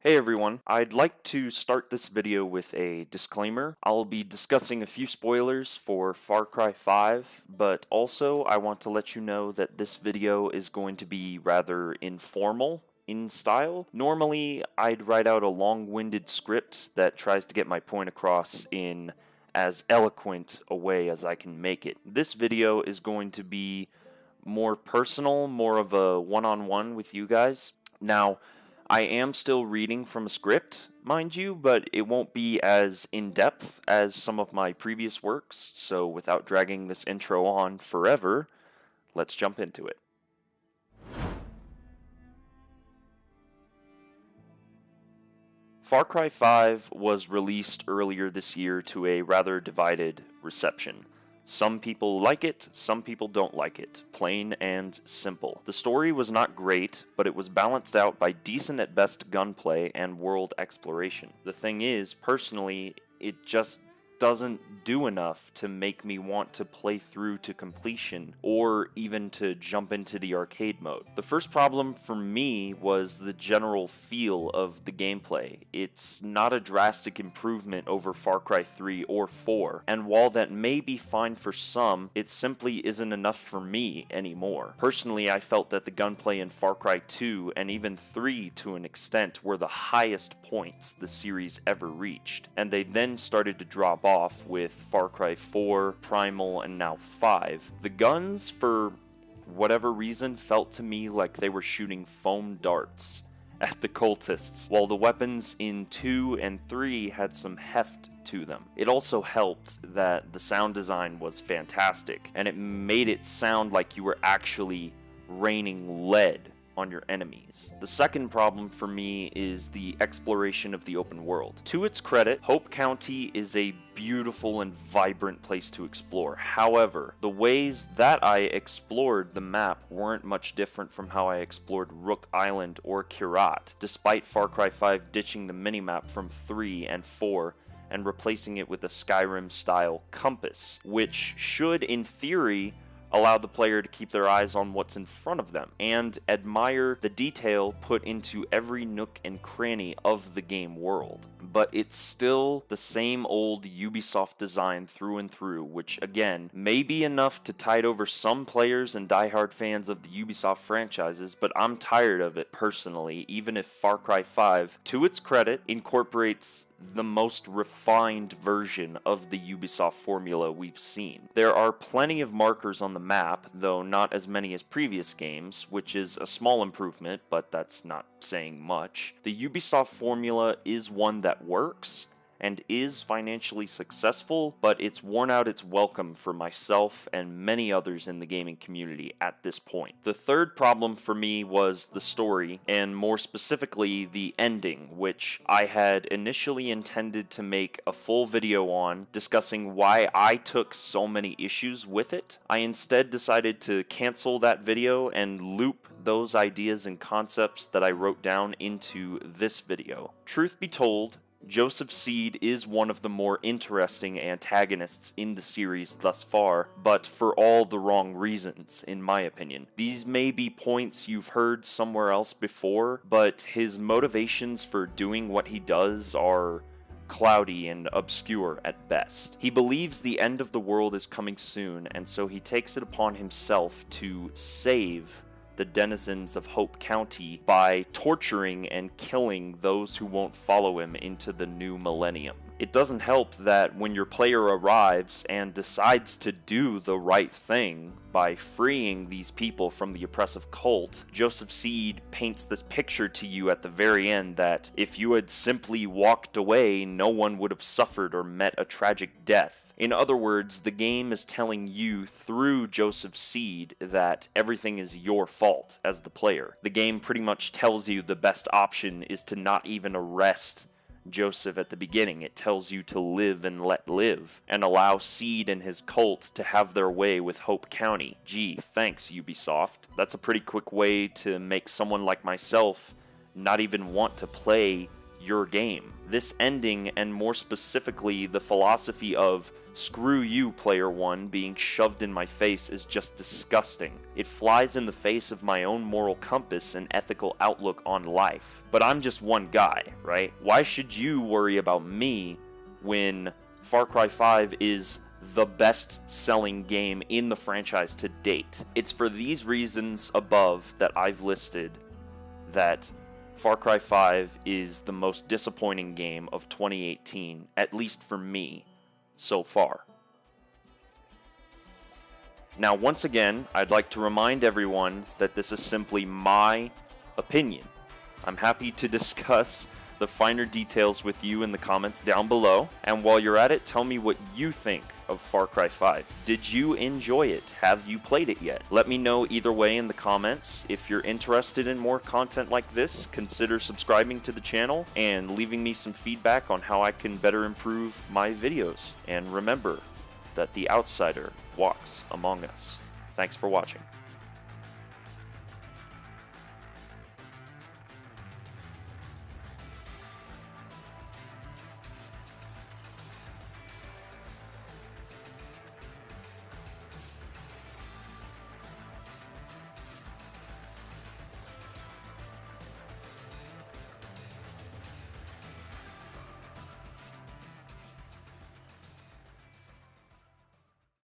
Hey everyone, I'd like to start this video with a disclaimer. I'll be discussing a few spoilers for Far Cry 5, but also I want to let you know that this video is going to be rather informal in style. Normally, I'd write out a long-winded script that tries to get my point across in as eloquent a way as I can make it. This video is going to be more personal, more of a one-on-one with you guys. Now, I am still reading from a script, mind you, but it won't be as in-depth as some of my previous works, so without dragging this intro on forever, let's jump into it. Far Cry 5 was released earlier this year to a rather divided reception. Some people like it, some people don't like it. Plain and simple. The story was not great, but it was balanced out by decent at best gunplay and world exploration. The thing is, personally, it just doesn't do enough to make me want to play through to completion or even to jump into the arcade mode. The first problem for me was the general feel of the gameplay. It's not a drastic improvement over Far Cry 3 or 4, and while that may be fine for some, it simply isn't enough for me anymore. Personally, I felt that the gunplay in Far Cry 2 and even 3 to an extent were the highest points the series ever reached, and they then started to drop off with Far Cry 4, Primal, and now 5. The guns, for whatever reason, felt to me like they were shooting foam darts at the cultists, while the weapons in 2 and 3 had some heft to them. It also helped that the sound design was fantastic, and it made it sound like you were actually raining lead on your enemies. The second problem for me is the exploration of the open world. To its credit, Hope County is a beautiful and vibrant place to explore. However, the ways that I explored the map weren't much different from how I explored Rook Island or Kirat, despite Far Cry 5 ditching the minimap from 3 and 4 and replacing it with a Skyrim-style compass, which should, in theory, allow the player to keep their eyes on what's in front of them and admire the detail put into every nook and cranny of the game world. But it's still the same old Ubisoft design through and through, which again, may be enough to tide over some players and diehard fans of the Ubisoft franchises, but I'm tired of it personally, even if Far Cry 5, to its credit, incorporates the most refined version of the Ubisoft formula we've seen. There are plenty of markers on the map, though not as many as previous games, which is a small improvement, but that's not saying much. The Ubisoft formula is one that works and is financially successful, but it's worn out its welcome for myself and many others in the gaming community at this point. The third problem for me was the story, and more specifically, the ending, which I had initially intended to make a full video on, discussing why I took so many issues with it. I instead decided to cancel that video and loop those ideas and concepts that I wrote down into this video. Truth be told, Joseph Seed is one of the more interesting antagonists in the series thus far, but for all the wrong reasons, in my opinion. These may be points you've heard somewhere else before, but his motivations for doing what he does are cloudy and obscure at best. He believes the end of the world is coming soon, and so he takes it upon himself to save the denizens of Hope County by torturing and killing those who won't follow him into the new millennium. It doesn't help that when your player arrives and decides to do the right thing by freeing these people from the oppressive cult, Joseph Seed paints this picture to you at the very end that if you had simply walked away, no one would have suffered or met a tragic death. In other words, the game is telling you through Joseph Seed that everything is your fault as the player. The game pretty much tells you the best option is to not even arrest Joseph at the beginning. It tells you to live and let live, and allow Seed and his cult to have their way with Hope County. Gee, thanks Ubisoft. That's a pretty quick way to make someone like myself not even want to play your game. This ending, and more specifically the philosophy of "screw you, player one" being shoved in my face, is just disgusting. It flies in the face of my own moral compass and ethical outlook on life. But I'm just one guy, right? Why should you worry about me when Far Cry 5 is the best-selling game in the franchise to date? It's for these reasons above that I've listed that Far Cry 5 is the most disappointing game of 2018, at least for me, so far. Now, once again, I'd like to remind everyone that this is simply my opinion. I'm happy to discuss the finer details with you in the comments down below, and while you're at it, tell me what you think of Far Cry 5. Did you enjoy it? Have you played it yet? Let me know either way in the comments. If you're interested in more content like this, consider subscribing to the channel and leaving me some feedback on how I can better improve my videos. And remember that the outsider walks among us. Thanks for watching.